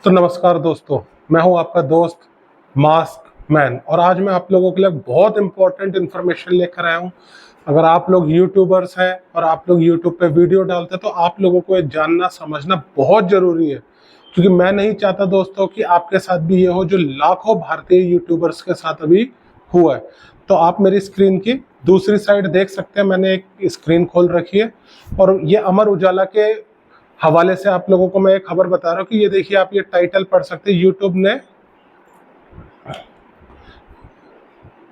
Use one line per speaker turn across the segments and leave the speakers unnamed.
तो नमस्कार दोस्तों, मैं हूं आपका दोस्त मास्क मैन और आज मैं आप लोगों के लिए बहुत इंपॉर्टेंट इन्फॉर्मेशन लेकर आया हूं। अगर आप लोग यूट्यूबर्स हैं और आप लोग यूट्यूब पे वीडियो डालते हैं तो आप लोगों को ये जानना समझना बहुत ज़रूरी है, क्योंकि मैं नहीं चाहता दोस्तों कि आपके साथ भी ये हो जो लाखों भारतीय यूट्यूबर्स के साथ अभी हुआ है। तो आप मेरी स्क्रीन की दूसरी साइड देख सकते हैं, मैंने एक स्क्रीन खोल रखी है और ये अमर उजाला के हवाले से आप लोगों को मैं एक खबर बता रहा हूँ कि ये देखिए, आप ये टाइटल पढ़ सकते हैं यूट्यूब ने,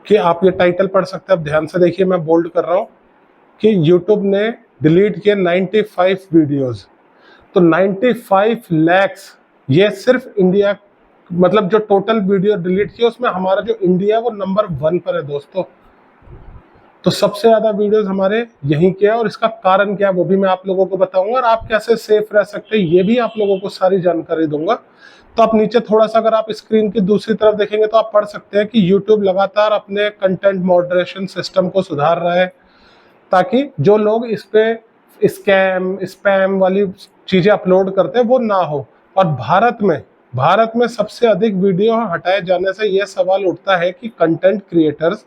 कि आप ये टाइटल पढ़ सकते हैं। अब ध्यान से देखिए, मैं बोल्ड कर रहा हूँ कि यूट्यूब ने डिलीट किए 95 वीडियोस। तो 95 लैक्स, ये सिर्फ इंडिया, मतलब जो टोटल वीडियो डिलीट किए उसमें हमारा जो इंडिया है वो नंबर 1 पर है दोस्तों। तो सबसे ज्यादा वीडियोस हमारे यहीं के हैं और इसका कारण क्या है वो भी मैं आप लोगों को बताऊंगा और आप कैसे सेफ रह सकते हैं ये भी आप लोगों को सारी जानकारी दूंगा। तो आप नीचे थोड़ा सा अगर आप स्क्रीन की दूसरी तरफ देखेंगे तो आप पढ़ सकते हैं कि YouTube लगातार अपने कंटेंट मॉडरेशन सिस्टम को सुधार रहा है ताकि जो लोग इस पे स्कैम स्पैम वाली चीजें अपलोड करते हैं वो ना हो। और भारत में सबसे अधिक वीडियो हटाए जाने से यह सवाल उठता है कि कंटेंट क्रिएटर्स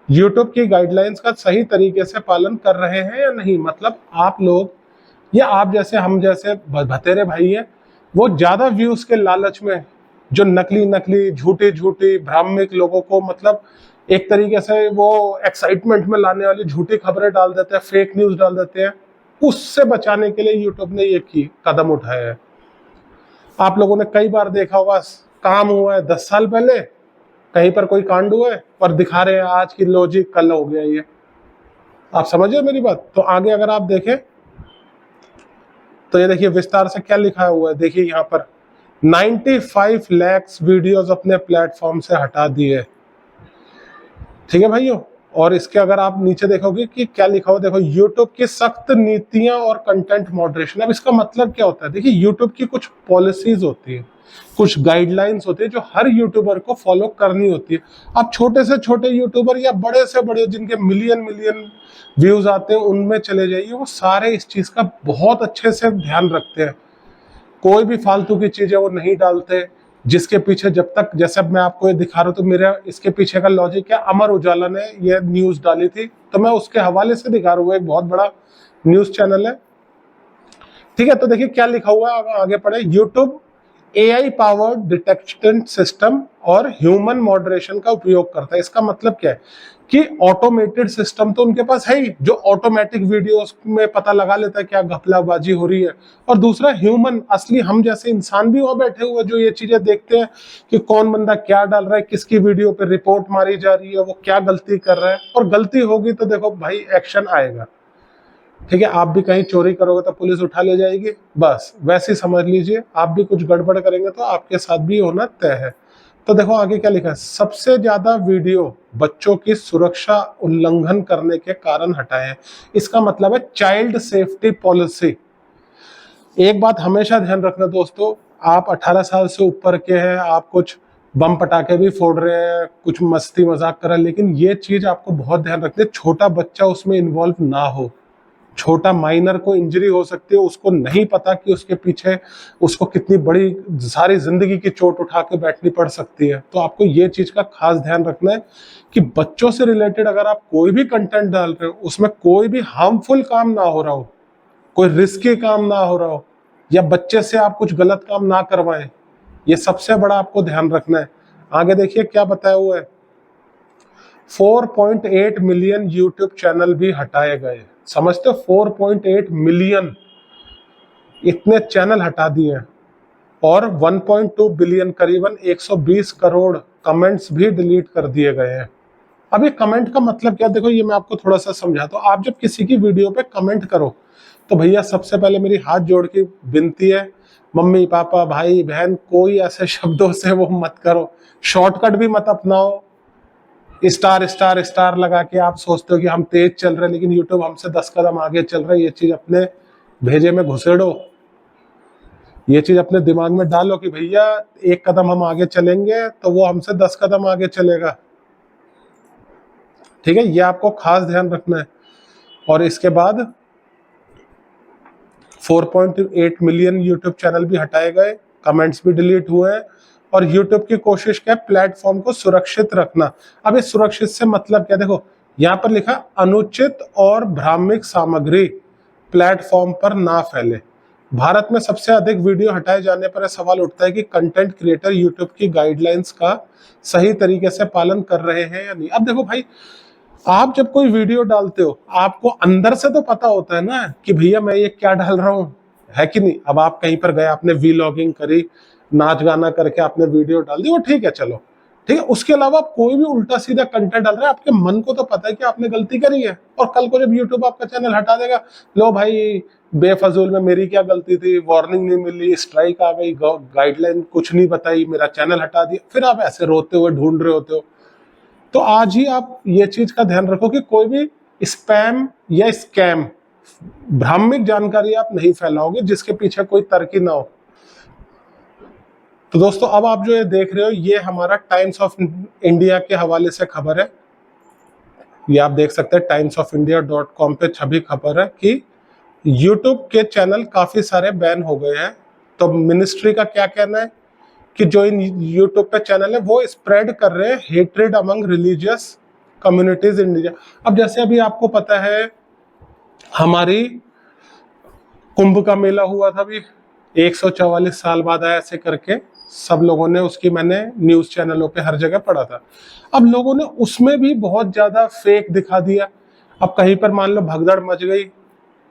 यूट्यूब की गाइडलाइंस का सही तरीके से पालन कर रहे हैं या नहीं। मतलब आप लोग या आप जैसे हम जैसे भतेरे भाई हैं, वो ज्यादा व्यूज के लालच में जो नकली झूठी भ्रामक लोगों को, मतलब एक तरीके से वो एक्साइटमेंट में लाने वाली झूठी खबरें डाल देते हैं, फेक न्यूज डाल देते हैं, उससे बचाने के लिए यूट्यूब ने ये कदम उठाया है। आप लोगों ने कई बार देखा होगा, काम हुआ है 10 साल पहले, कहीं पर कोई कांड हुआ है और दिखा रहे हैं आज की लॉजिक कल हो गया ये। आप समझिए मेरी बात। तो आगे अगर आप देखें तो ये देखिए विस्तार से क्या लिखा हुआ है, देखिए यहाँ पर 95 लैक्स वीडियोस अपने प्लेटफॉर्म से हटा दिए। ठीक है भाइयों। और इसके अगर आप नीचे देखोगे कि क्या लिखा हुआ, देखो यूट्यूब की सख्त नीतियां और कंटेंट मॉडरेशन। अब इसका मतलब क्या होता है, देखिए यूट्यूब की कुछ पॉलिसीज होती है, कुछ गाइडलाइंस होती है जो हर यूट्यूबर को फॉलो करनी होती है। आप छोटे से छोटे यूट्यूबर या बड़े से बड़े जिनके मिलियन व्यूज आते हैं उनमें चले जाइए, वो सारे इस चीज का बहुत अच्छे से ध्यान रखते हैं। कोई भी फालतू की चीजें वो नहीं डालते, जिसके पीछे जब तक, जैसे मैं आपको ये दिखा रहा हूँ तो मेरा इसके पीछे का लॉजिक है, अमर उजाला ने ये न्यूज डाली थी तो मैं उसके हवाले से दिखा रहा हूँ, एक बहुत बड़ा न्यूज चैनल है। ठीक है, तो देखिए क्या लिखा हुआ है, आगे पढ़े। YouTube AI powered detection system और ह्यूमन मॉडरेशन का उपयोग करता है। इसका मतलब क्या है कि ऑटोमेटेड सिस्टम तो उनके पास है ही, जो ऑटोमेटिक वीडियोस में पता लगा लेता है क्या घपलाबाजी हो रही है, और दूसरा ह्यूमन, असली हम जैसे इंसान भी वहां बैठे हुए जो ये चीजें देखते हैं कि कौन बंदा क्या डाल रहा है, किसकी वीडियो पे रिपोर्ट मारी जा रही है, वो क्या गलती कर रहा है, और गलती होगी तो देखो भाई एक्शन आएगा। ठीक है, आप भी कहीं चोरी करोगे तो पुलिस उठा ले जाएगी, बस वैसे ही समझ लीजिए आप भी कुछ गड़बड़ करेंगे तो आपके साथ भी होना तय है। तो देखो आगे क्या लिखा है, सबसे ज्यादा वीडियो बच्चों की सुरक्षा उल्लंघन करने के कारण हटाए हैं। इसका मतलब है चाइल्ड सेफ्टी पॉलिसी। एक बात हमेशा ध्यान रखना दोस्तों, आप 18 साल से ऊपर के हैं, आप कुछ बम पटाखे भी फोड़ रहे हैं, कुछ मस्ती मजाक कर रहे हैं, लेकिन ये चीज आपको बहुत ध्यान रखनी है, छोटा बच्चा उसमें इन्वॉल्व ना हो। छोटा माइनर को इंजरी हो सकती है, उसको नहीं पता कि उसके पीछे उसको कितनी बड़ी सारी जिंदगी की चोट उठा के बैठनी पड़ सकती है। तो आपको ये चीज का खास ध्यान रखना है कि बच्चों से रिलेटेड अगर आप कोई भी कंटेंट डाल रहे हो उसमें कोई भी हार्मफुल काम ना हो रहा हो, कोई रिस्की काम ना हो रहा हो, या बच्चे से आप कुछ गलत काम ना करवाएं। ये सबसे बड़ा आपको ध्यान रखना है। आगे देखिए क्या बताया हुआ है, 4.8 मिलियन यूट्यूब चैनल भी हटाए गए। समझते हो, 4.8 मिलियन, इतने चैनल हटा दिए, और 1.2 बिलियन, करीबन 120 करोड़ कमेंट्स भी डिलीट कर दिए गए हैं। अब ये कमेंट का मतलब क्या, देखो ये मैं आपको थोड़ा सा समझाता हूँ। आप जब किसी की वीडियो पे कमेंट करो तो भैया सबसे पहले मेरी हाथ जोड़ के विनती है, मम्मी पापा भाई बहन कोई ऐसे शब्दों से वो मत करो, शॉर्टकट भी मत अपनाओ, स्टार स्टार स्टार लगा के आप सोचते हो कि हम तेज चल रहे हैं लेकिन यूट्यूब हमसे 10 कदम आगे चल रहा है। ये चीज अपने भेजे में घुसेड़ो, ये चीज अपने दिमाग में डालो कि भैया एक कदम हम आगे चलेंगे तो वो हमसे 10 कदम आगे चलेगा। ठीक है, ये आपको खास ध्यान रखना है। और इसके बाद 4.8 मिलियन यूट्यूब चैनल भी हटाए गए, कमेंट्स भी डिलीट हुए हैं। और यूट्यूब की कोशिश क्या है, प्लेटफॉर्म को सुरक्षित रखना। अब इस सुरक्षित से मतलब क्या, देखो यहाँ पर लिखा अनुचित और भ्रामक सामग्री प्लेटफॉर्म पर ना फैले। भारत में सबसे अधिक वीडियो हटाए जाने पर सवाल उठता है कि कंटेंट क्रिएटर यूट्यूब की गाइडलाइंस का सही तरीके से पालन कर रहे हैं या नहीं। अब देखो भाई, आप जब कोई वीडियो डालते हो आपको अंदर से तो पता होता है ना कि भैया मैं ये क्या डाल रहा हूँ, है कि नहीं। अब आप कहीं पर गए, आपने वीलॉगिंग करी, नाच गाना करके आपने वीडियो डाल दी, वो ठीक है, चलो ठीक है। उसके अलावा आप कोई भी उल्टा सीधा कंटेंट डाल रहे हैं, आपके मन को तो पता है कि आपने गलती करी है। और कल को जब यूट्यूब आपका चैनल हटा देगा, लो भाई बेफजूल में मेरी क्या गलती थी, वार्निंग नहीं मिली, स्ट्राइक आ गई, गाइडलाइन कुछ नहीं बताई, मेरा चैनल हटा दिया, फिर आप ऐसे रोते हुए ढूंढ रहे होते हो। तो आज ही आप ये चीज का ध्यान रखो कि कोई भी स्पैम या स्कैम, भ्रामक जानकारी आप नहीं फैलाओगे जिसके पीछे कोई तर्क ही ना हो। तो दोस्तों, अब आप जो ये देख रहे हो, ये हमारा टाइम्स ऑफ इंडिया के हवाले से खबर है। ये आप देख सकते हैं timesofIndia.com पे छवि खबर है कि यूट्यूब के चैनल काफी सारे बैन हो गए हैं। तो मिनिस्ट्री का क्या कहना है कि जो इन यूट्यूब पे चैनल है वो स्प्रेड कर रहे हैं hatred among religious communities in India. अब जैसे अभी आपको पता है, हमारी कुंभ का मेला हुआ था अभी 144 साल बाद आया, ऐसे करके सब लोगों ने उसकी, मैंने न्यूज चैनलों पे हर जगह पढ़ा था। अब लोगों ने उसमें भी बहुत ज्यादा फेक दिखा दिया। अब कहीं पर मान लो भगदड़ मच गई,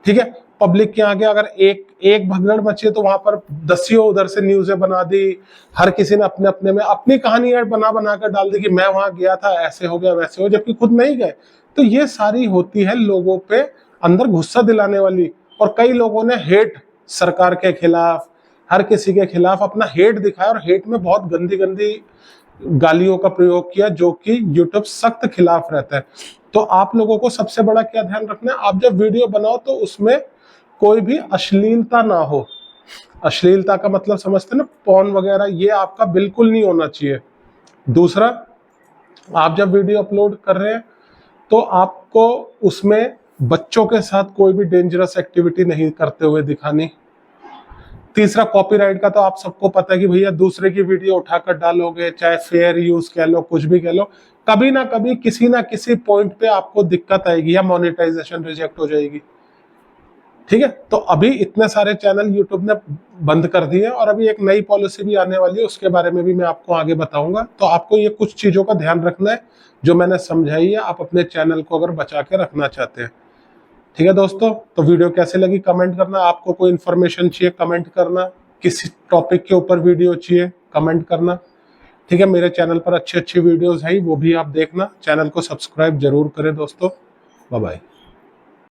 ठीक है, पब्लिक के आगे अगर एक भगदड़ मची तो वहां पर दसियों उधर से न्यूज़ें बना दी। हर किसी ने अपने अपने में अपनी कहानी बना बना कर डाल दी कि मैं वहां गया था, ऐसे हो गया वैसे हो, जबकि खुद नहीं गए। तो ये सारी होती है लोगों पे अंदर गुस्सा दिलाने वाली। और कई लोगों ने हेट, सरकार के खिलाफ, हर किसी के खिलाफ अपना हेट दिखाया, और हेट में बहुत गंदी गंदी गालियों का प्रयोग किया, जो कि यूट्यूब सख्त खिलाफ रहता है। तो आप लोगों को सबसे बड़ा क्या ध्यान रखना है, आप जब वीडियो बनाओ तो उसमें कोई भी अश्लीलता ना हो। अश्लीलता का मतलब समझते हैं ना, पॉर्न वगैरह, ये आपका बिल्कुल नहीं होना चाहिए। दूसरा, आप जब वीडियो अपलोड कर रहे हैं तो आपको उसमें बच्चों के साथ कोई भी डेंजरस एक्टिविटी नहीं करते हुए दिखानी। तीसरा, कॉपीराइट का तो आप सबको पता है कि भैया दूसरे की वीडियो उठाकर डालोगे, चाहे फेयर यूज कह लो, कुछ भी कह लो, कभी ना कभी किसी ना किसी पॉइंट पे आपको दिक्कत आएगी या मोनेटाइजेशन रिजेक्ट हो जाएगी, ठीक है। तो अभी इतने सारे चैनल यूट्यूब ने बंद कर दिए, और अभी एक नई पॉलिसी भी आने वाली है, उसके बारे में भी मैं आपको आगे बताऊंगा। तो आपको ये कुछ चीजों का ध्यान रखना है जो मैंने समझाई है, आप अपने चैनल को अगर बचा के रखना चाहते हैं, ठीक है दोस्तों। तो वीडियो कैसे लगी कमेंट करना, आपको कोई इन्फॉर्मेशन चाहिए कमेंट करना, किसी टॉपिक के ऊपर वीडियो चाहिए कमेंट करना, ठीक है। मेरे चैनल पर अच्छी अच्छी वीडियोस है, वो भी आप देखना। चैनल को सब्सक्राइब जरूर करें दोस्तों। Bye bye.